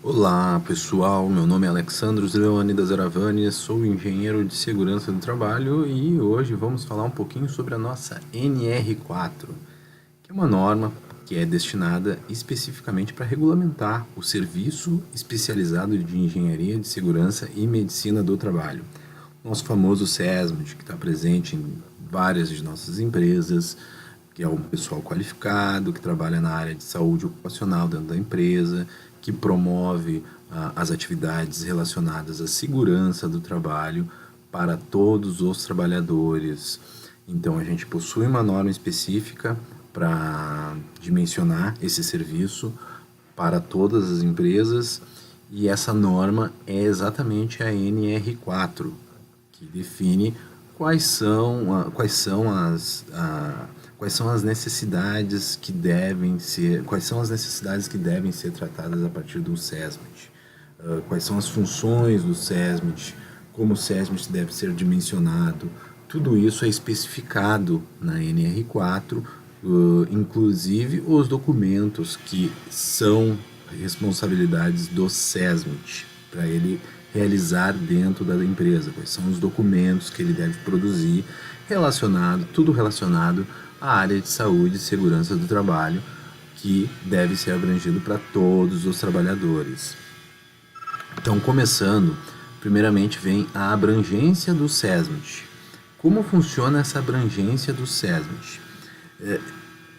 Olá pessoal, meu nome é Alexandros Leônidas Aravani, sou engenheiro de segurança do trabalho e hoje vamos falar um pouquinho sobre a nossa NR4, que é uma norma que é destinada especificamente para regulamentar o Serviço Especializado de Engenharia de Segurança e Medicina do Trabalho. Nosso famoso SESMIT, que está presente em várias de nossas empresas, que é um pessoal qualificado, que trabalha na área de saúde ocupacional dentro da empresa, que promove as atividades relacionadas à segurança do trabalho para todos os trabalhadores. Então, a gente possui uma norma específica para dimensionar esse serviço para todas as empresas e essa norma é exatamente a NR4, que define quais são as necessidades que devem ser, quais são as necessidades que devem ser tratadas a partir do SESMIT, quais são as funções do SESMIT, como o SESMIT deve ser dimensionado. Tudo isso é especificado na NR4, inclusive os documentos que são responsabilidades do SESMIT, para ele realizar dentro da empresa, quais são os documentos que ele deve produzir tudo relacionado à área de saúde e segurança do trabalho, que deve ser abrangido para todos os trabalhadores. Então, começando, primeiramente vem a abrangência do SESMIT. Como funciona essa abrangência do SESMIT?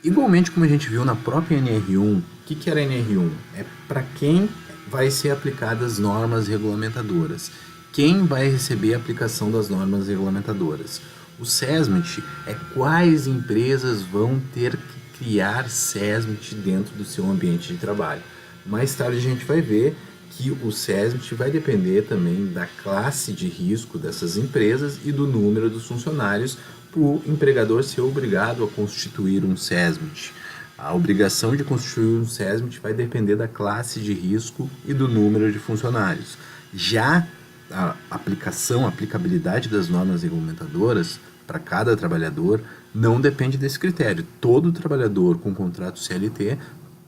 Igualmente como a gente viu na própria NR1, o que era a NR1? É para quem vai ser aplicadas as normas regulamentadoras. Quem vai receber a aplicação das normas regulamentadoras? O SESMIT é quais empresas vão ter que criar SESMIT dentro do seu ambiente de trabalho. Mais tarde a gente vai ver que o SESMIT vai depender também da classe de risco dessas empresas e do número dos funcionários para o empregador ser obrigado a constituir um SESMIT. A obrigação de constituir um SESMIT vai depender da classe de risco e do número de funcionários. Já a aplicabilidade das normas regulamentadoras para cada trabalhador não depende desse critério. Todo trabalhador com contrato CLT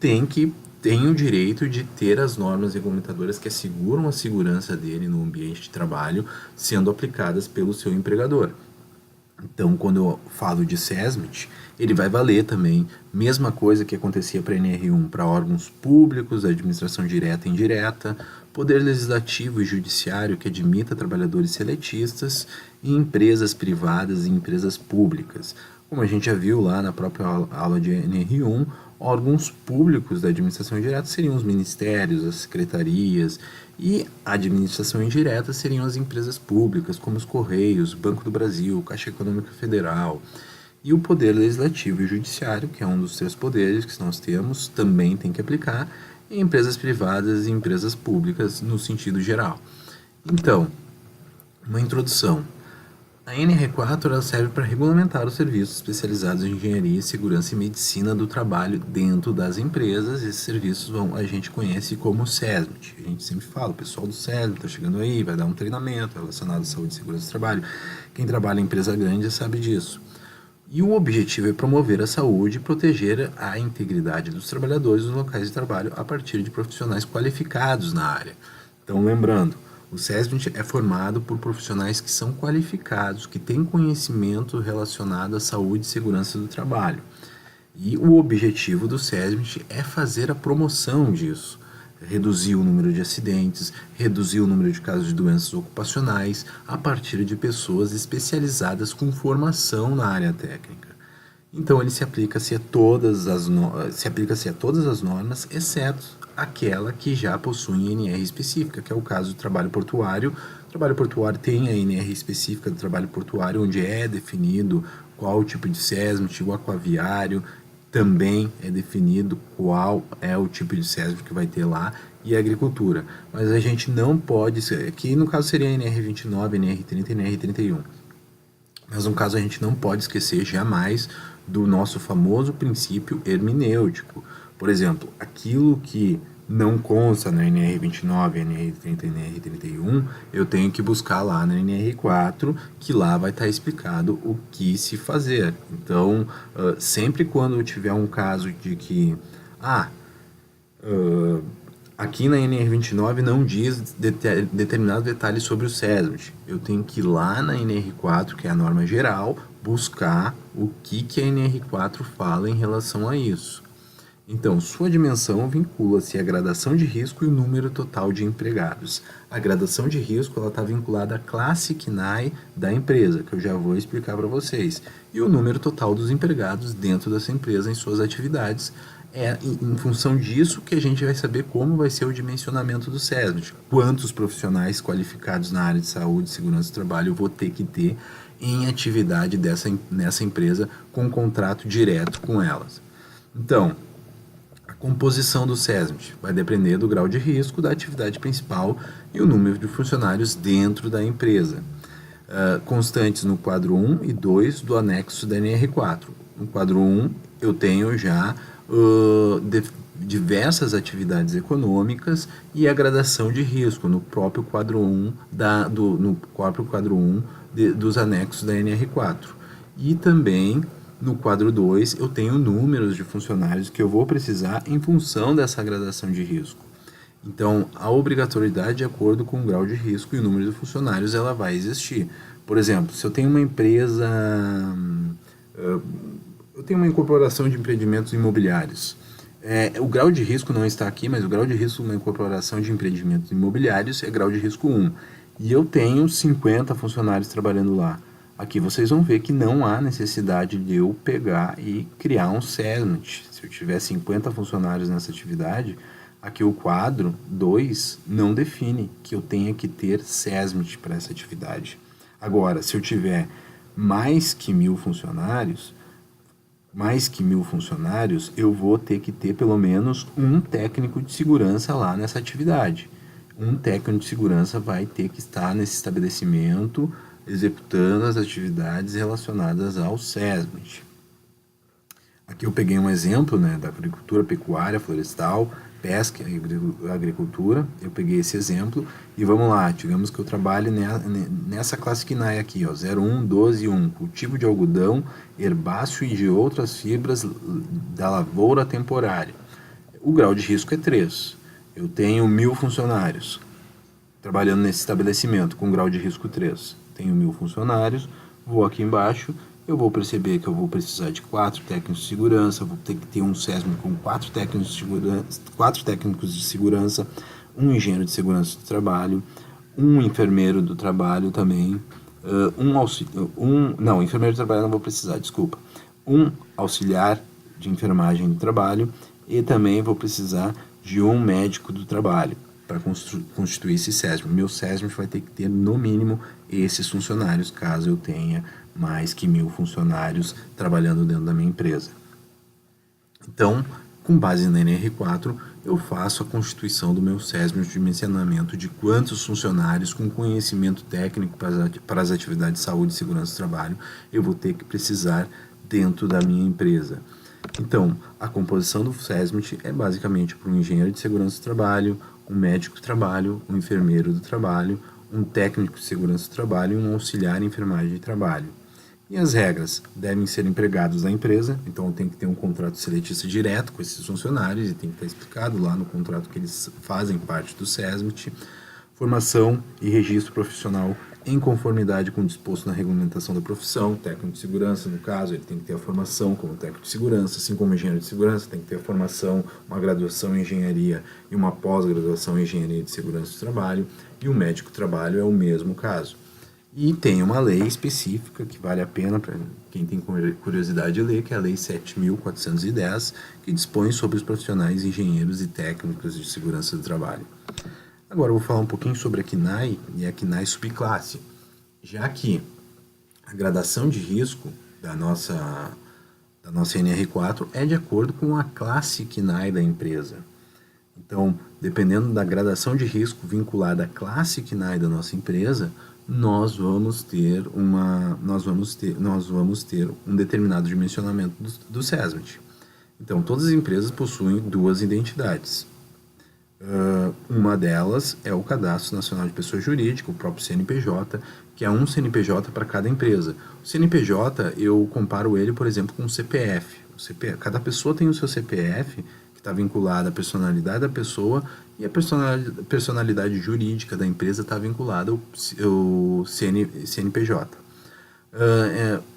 tem o direito de ter as normas regulamentadoras que asseguram a segurança dele no ambiente de trabalho sendo aplicadas pelo seu empregador. Então, quando eu falo de SESMIT, ele vai valer também, mesma coisa que acontecia para a NR1, para órgãos públicos, administração direta e indireta, poder legislativo e judiciário que admita trabalhadores seletistas e empresas privadas e empresas públicas. Como a gente já viu lá na própria aula de NR1, órgãos públicos da administração direta seriam os ministérios, as secretarias, e a administração indireta seriam as empresas públicas, como os Correios, Banco do Brasil, Caixa Econômica Federal. E o poder legislativo e judiciário, que é um dos três poderes que nós temos, também tem que aplicar em empresas privadas e empresas públicas no sentido geral. Então, uma introdução. A NR4 ela serve para regulamentar os serviços especializados em engenharia, segurança e medicina do trabalho dentro das empresas. Esses serviços a gente conhece como SESMIT. A gente sempre fala, o pessoal do SESMIT está chegando aí, vai dar um treinamento relacionado à saúde e segurança do trabalho. Quem trabalha em empresa grande já sabe disso. E o objetivo é promover a saúde e proteger a integridade dos trabalhadores nos locais de trabalho a partir de profissionais qualificados na área. Então, lembrando, o SESMIT é formado por profissionais que são qualificados, que têm conhecimento relacionado à saúde e segurança do trabalho. E o objetivo do SESMIT é fazer a promoção disso, reduzir o número de acidentes, reduzir o número de casos de doenças ocupacionais a partir de pessoas especializadas com formação na área técnica. Então ele se aplica-se a todas as normas, exceto aquela que já possui NR específica, que é o caso do trabalho portuário. O trabalho portuário tem a NR específica do trabalho portuário, onde é definido qual o tipo de SESMIT, o aquaviário, também é definido qual é o tipo de SESMIT que vai ter lá, e a agricultura. Mas a gente não pode, aqui no caso seria a NR29, NR30 e NR31. Mas no caso a gente não pode esquecer jamais do nosso famoso princípio hermenêutico. Por exemplo, aquilo que não consta na NR29, NR30 e NR31, eu tenho que buscar lá na NR4, que lá vai estar explicado o que se fazer. Então, sempre quando eu tiver um caso de que Aqui na NR29 não diz determinado detalhe sobre o SESMIT. Eu tenho que ir lá na NR4, que é a norma geral, buscar o que a NR4 fala em relação a isso. Então, sua dimensão vincula-se à gradação de risco e o número total de empregados. A gradação de risco está vinculada à classe CNAE da empresa, que eu já vou explicar para vocês. E o número total dos empregados dentro dessa empresa em suas atividades. É em função disso que a gente vai saber como vai ser o dimensionamento do SESMIT. Quantos profissionais qualificados na área de saúde e segurança do trabalho eu vou ter que ter em atividade nessa empresa com contrato direto com elas. Então, a composição do SESMIT vai depender do grau de risco da atividade principal e o número de funcionários dentro da empresa, constantes no quadro 1 e 2 do anexo da NR4. No quadro 1, eu tenho já diversas atividades econômicas e a gradação de risco no próprio quadro 1, dos anexos da NR4. E também no quadro 2 eu tenho números de funcionários que eu vou precisar em função dessa gradação de risco. Então, a obrigatoriedade de acordo com o grau de risco e o número de funcionários ela vai existir. Por exemplo, se eu tenho uma empresa, eu tenho uma incorporação de empreendimentos imobiliários. O grau de risco não está aqui, mas o grau de risco de uma incorporação de empreendimentos imobiliários é grau de risco 1. E eu tenho 50 funcionários trabalhando lá. Aqui vocês vão ver que não há necessidade de eu pegar e criar um SESMIT. Se eu tiver 50 funcionários nessa atividade, aqui o quadro 2 não define que eu tenha que ter SESMIT para essa atividade. Agora, se eu tiver mais que 1.000 funcionários, eu vou ter que ter pelo menos um técnico de segurança lá nessa atividade. Um técnico de segurança vai ter que estar nesse estabelecimento executando as atividades relacionadas ao SESMIT. Aqui eu peguei um exemplo, né, da agricultura, pecuária, florestal, pesca e agricultura. Eu peguei esse exemplo e vamos lá, digamos que eu trabalhe nessa classe CNAE aqui, ó, 01, 12 e 1, cultivo de algodão, herbáceo e de outras fibras da lavoura temporária. O grau de risco é 3. Eu tenho 1.000 funcionários trabalhando nesse estabelecimento com grau de risco 3. Tenho 1.000 funcionários, vou aqui embaixo, eu vou perceber que eu vou precisar de 4 técnicos de segurança, vou ter que ter um SESMIT com 4 técnicos de segurança, um engenheiro de segurança do trabalho, um enfermeiro do trabalho também, enfermeiro do trabalho não vou precisar, desculpa, um auxiliar de enfermagem do trabalho e também vou precisar de um médico do trabalho para constituir esse SESMIT. Meu SESMIT vai ter que ter, no mínimo, esses funcionários, caso eu tenha mais que 1.000 funcionários trabalhando dentro da minha empresa. Então, com base na NR4, eu faço a constituição do meu SESMIT de dimensionamento de quantos funcionários com conhecimento técnico para as atividades de saúde e segurança do trabalho eu vou ter que precisar dentro da minha empresa. Então, a composição do SESMIT é basicamente para um engenheiro de segurança do trabalho, um médico do trabalho, um enfermeiro do trabalho, um técnico de segurança do trabalho e um auxiliar em enfermagem de trabalho. E as regras devem ser empregados da empresa, então tem que ter um contrato seletista direto com esses funcionários e tem que estar explicado lá no contrato que eles fazem parte do SESMIT. Formação e registro profissional em conformidade com o disposto na regulamentação da profissão. Técnico de segurança, no caso, ele tem que ter a formação como técnico de segurança, assim como engenheiro de segurança, tem que ter a formação, uma graduação em engenharia e uma pós-graduação em engenharia de segurança do trabalho, e o médico do trabalho é o mesmo caso. E tem uma lei específica que vale a pena para quem tem curiosidade de ler, que é a Lei 7.410, que dispõe sobre os profissionais engenheiros e técnicos de segurança do trabalho. Agora eu vou falar um pouquinho sobre a CNAE e a CNAE subclasse, já que a gradação de risco da nossa NR4 é de acordo com a classe CNAE da empresa. Então, dependendo da gradação de risco vinculada à classe CNAE da nossa empresa, nós vamos ter um determinado dimensionamento do SESMIT. Então, todas as empresas possuem 2 identidades. Uma delas é o Cadastro Nacional de Pessoa Jurídica, o próprio CNPJ, que é um CNPJ para cada empresa. O CNPJ, eu comparo ele, por exemplo, com o CPF. Cada pessoa tem o seu CPF, que está vinculada à personalidade da pessoa e a personalidade jurídica da empresa está vinculada ao CNPJ.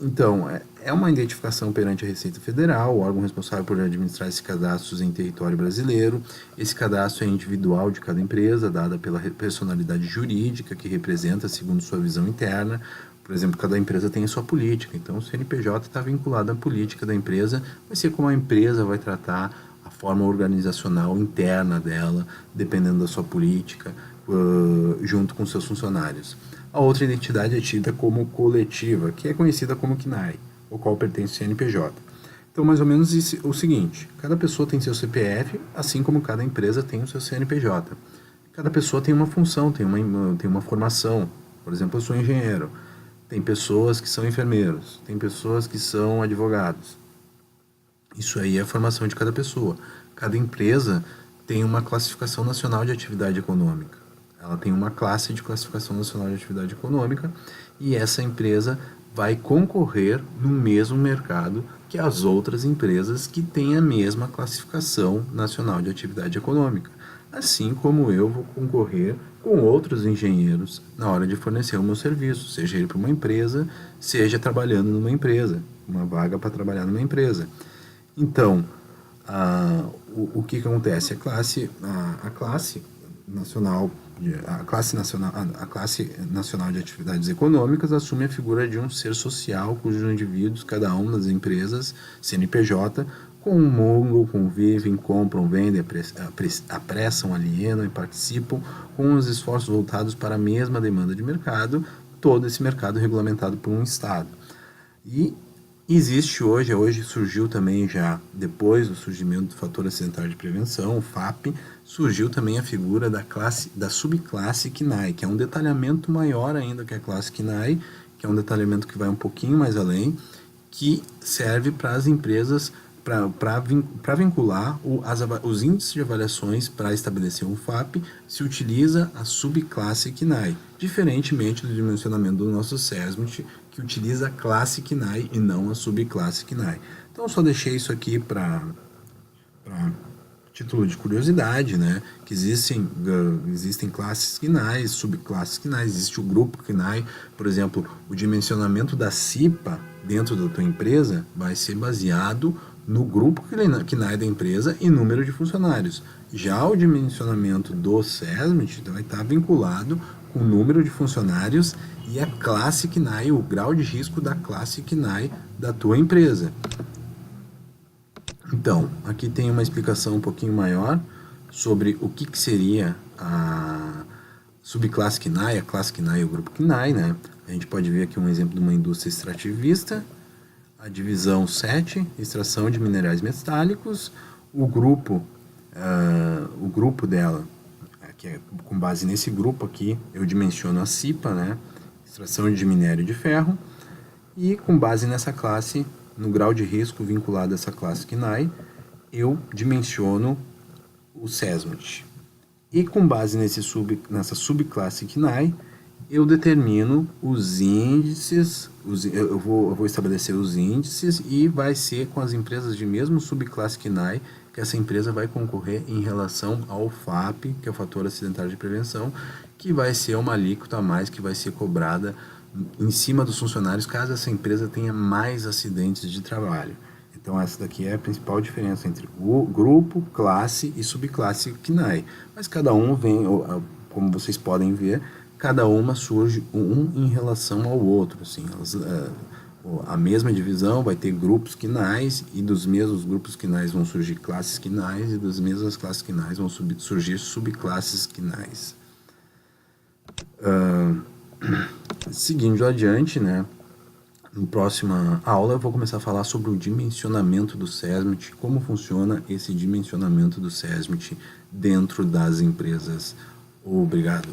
Então, é uma identificação perante a Receita Federal, o órgão responsável por administrar esses cadastros em território brasileiro. Esse cadastro é individual de cada empresa, dada pela personalidade jurídica que representa segundo sua visão interna. Por exemplo, cada empresa tem a sua política, então o CNPJ está vinculado à política da empresa, vai ser como a empresa vai tratar a forma organizacional interna dela, dependendo da sua política, junto com seus funcionários. A outra identidade é tida como coletiva, que é conhecida como CNAE, ao qual pertence o CNPJ. Então, mais ou menos o seguinte, cada pessoa tem seu CPF, assim como cada empresa tem o seu CNPJ. Cada pessoa tem uma função, tem uma formação. Por exemplo, eu sou engenheiro. Tem pessoas que são enfermeiros, tem pessoas que são advogados. Isso aí é a formação de cada pessoa. Cada empresa tem uma classificação nacional de atividade econômica. Ela tem uma classe de classificação nacional de atividade econômica e essa empresa vai concorrer no mesmo mercado que as outras empresas que têm a mesma classificação nacional de atividade econômica. Assim como eu vou concorrer com outros engenheiros na hora de fornecer o meu serviço, seja ele para uma empresa, seja trabalhando numa empresa, uma vaga para trabalhar numa empresa. Então, o que acontece? A classe nacional de atividades econômicas assume a figura de um ser social cujos indivíduos, cada uma das empresas, CNPJ, comungam, convivem, compram, vendem, apressam, alienam e participam com os esforços voltados para a mesma demanda de mercado, todo esse mercado regulamentado por um Estado. E existe hoje surgiu também já, depois do surgimento do fator acidental de prevenção, o FAP, surgiu também a figura da subclasse CNAE, que é um detalhamento maior ainda que a classe CNAE, que é um detalhamento que vai um pouquinho mais além, que serve para as empresas, para vincular os índices de avaliações para estabelecer um FAP, se utiliza a subclasse CNAE, diferentemente do dimensionamento do nosso SESMIT, que utiliza a classe CNAE e não a subclasse CNAE. Então, eu só deixei isso aqui para título de curiosidade, né? Que existem classes CNAE, subclasses CNAE, existe o grupo CNAE, por exemplo, o dimensionamento da CIPA dentro da tua empresa vai ser baseado no grupo CNAE da empresa e número de funcionários. Já o dimensionamento do SESMIT vai estar vinculado com o número de funcionários e a classe CNAE, o grau de risco da classe CNAE da tua empresa. Então, aqui tem uma explicação um pouquinho maior sobre o que seria a subclasse CNAE, a classe CNAE e o grupo CNAE, né? A gente pode ver aqui um exemplo de uma indústria extrativista, a divisão 7, extração de minerais metálicos, o grupo dela, que é com base nesse grupo aqui, eu dimensiono a CIPA, né? Extração de minério de ferro, e com base nessa classe, no grau de risco vinculado a essa classe CNAE, eu dimensiono o SESMIT. E com base nessa subclasse CNAE, eu determino os índices, eu vou estabelecer os índices e vai ser com as empresas de mesmo subclasse CNAE que essa empresa vai concorrer em relação ao FAP, que é o fator acidental de prevenção, que vai ser uma alíquota a mais que vai ser cobrada em cima dos funcionários caso essa empresa tenha mais acidentes de trabalho. Então essa daqui é a principal diferença entre o grupo, classe e subclasse CNAE. Mas cada um vem, como vocês podem ver, cada uma surge um em relação ao outro. Assim, a mesma divisão vai ter grupos CNAEs e dos mesmos grupos CNAEs vão surgir classes CNAEs e das mesmas classes CNAEs vão surgir subclasses CNAEs. Seguindo adiante, né, na próxima aula eu vou começar a falar sobre o dimensionamento do SESMIT, como funciona esse dimensionamento do SESMIT dentro das empresas. Obrigado.